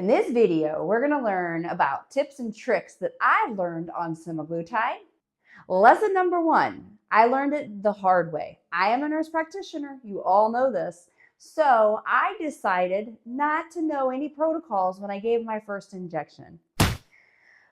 In this video, we're going to learn about tips and tricks that I've learned on semaglutide. Lesson number 1, I learned it the hard way. I am a nurse practitioner. You all know this. So I decided not to know any protocols when I gave my first injection.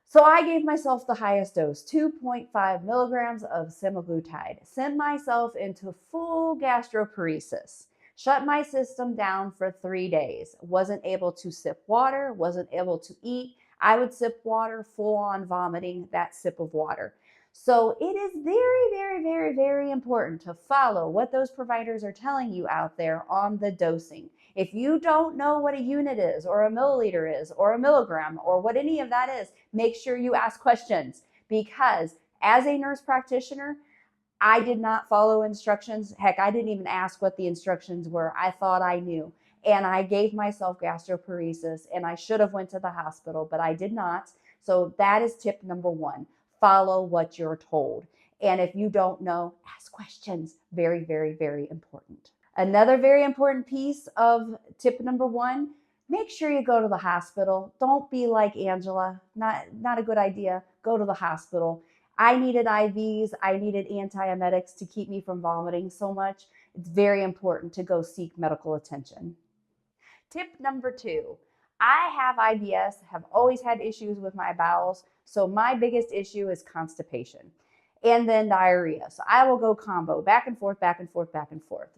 So I gave myself the highest dose, 2.5 milligrams of semaglutide, sent myself into full gastroparesis, shut my system down for 3 days, wasn't able to sip water, wasn't able to eat. I would sip water, full on vomiting that sip of water. So it is very important to follow what those providers are telling you out there on the dosing. If you don't know what a unit is, or a milliliter is, or a milligram, or what any of that is, make sure you ask questions, because as a nurse practitioner, I did not follow instructions. Heck, I didn't even ask what the instructions were. I thought I knew. And I gave myself gastroparesis, and I should have went to the hospital, but I did not. So that is tip number 1. Follow what you're told. And if you don't know, ask questions. Very important. Another very important piece of tip number 1, make sure you go to the hospital. Don't be like Angela. Not a good idea. Go to the hospital. I needed IVs. I needed antiemetics to keep me from vomiting so much. It's very important to go seek medical attention. Tip number 2, I have IBS, have always had issues with my bowels. So my biggest issue is constipation and then diarrhea. So I will go combo, back and forth.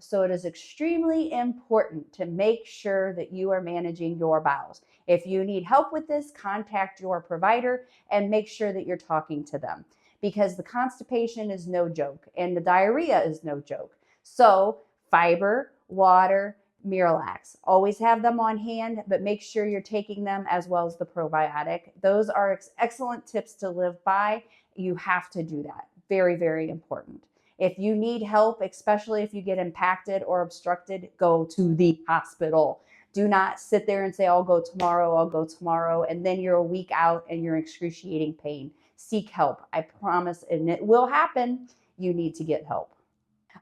So it is extremely important to make sure that you are managing your bowels. If you need help with this, contact your provider and make sure that you're talking to them, because the constipation is no joke and the diarrhea is no joke. So fiber, water, Miralax. Always have them on hand, but make sure you're taking them as well as the probiotic. Those are excellent tips to live by. You have to do that. Very important. If you need help, especially if you get impacted or obstructed, go to the hospital. Do not sit there and say, I'll go tomorrow, and then you're a week out and you're in excruciating pain. Seek help. I promise, and it will happen. You need to get help.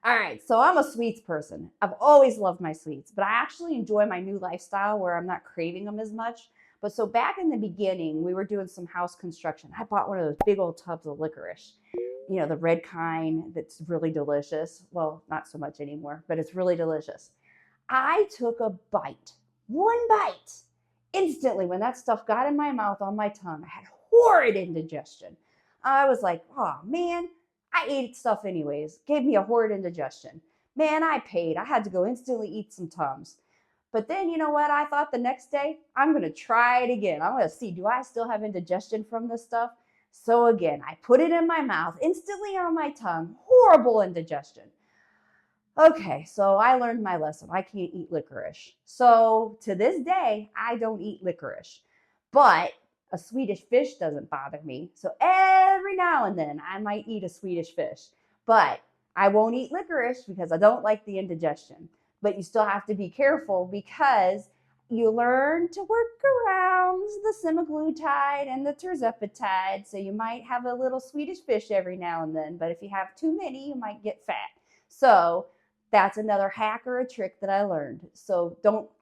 All right, so I'm a sweets person. I've always loved my sweets, but I actually enjoy my new lifestyle where I'm not craving them as much. But so back in the beginning, we were doing some house construction. I bought one of those big old tubs of licorice, you know, the red kind that's really delicious. Well, not so much anymore, but it's really delicious. I took a bite, one bite. Instantly, when that stuff got in my mouth, on my tongue, I had horrid indigestion. I was like, oh man, I ate stuff anyways. Gave me a horrid indigestion. Man, I paid. I had to go instantly eat some Tums. But then, you know what? I thought the next day, I'm going to try it again. I'm going to see, do I still have indigestion from this stuff? So again, I put it in my mouth, instantly on my tongue. Horrible indigestion. Okay, so I learned my lesson. I can't eat licorice. So to this day, I don't eat licorice. But a Swedish fish doesn't bother me. So every now and then I might eat a Swedish fish, but I won't eat licorice because I don't like the indigestion. But you still have to be careful, because you learn to work around the semaglutide and the tirzepatide. So you might have a little Swedish fish every now and then, but if you have too many, you might get fat. So that's another hack or a trick that I learned. So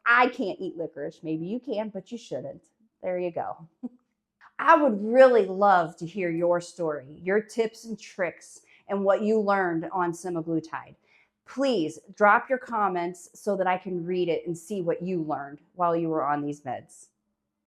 I can't eat licorice. Maybe you can, but you shouldn't. There you go. I would really love to hear your story, your tips and tricks, and what you learned on semaglutide. Please drop your comments so that I can read it and see what you learned while you were on these meds.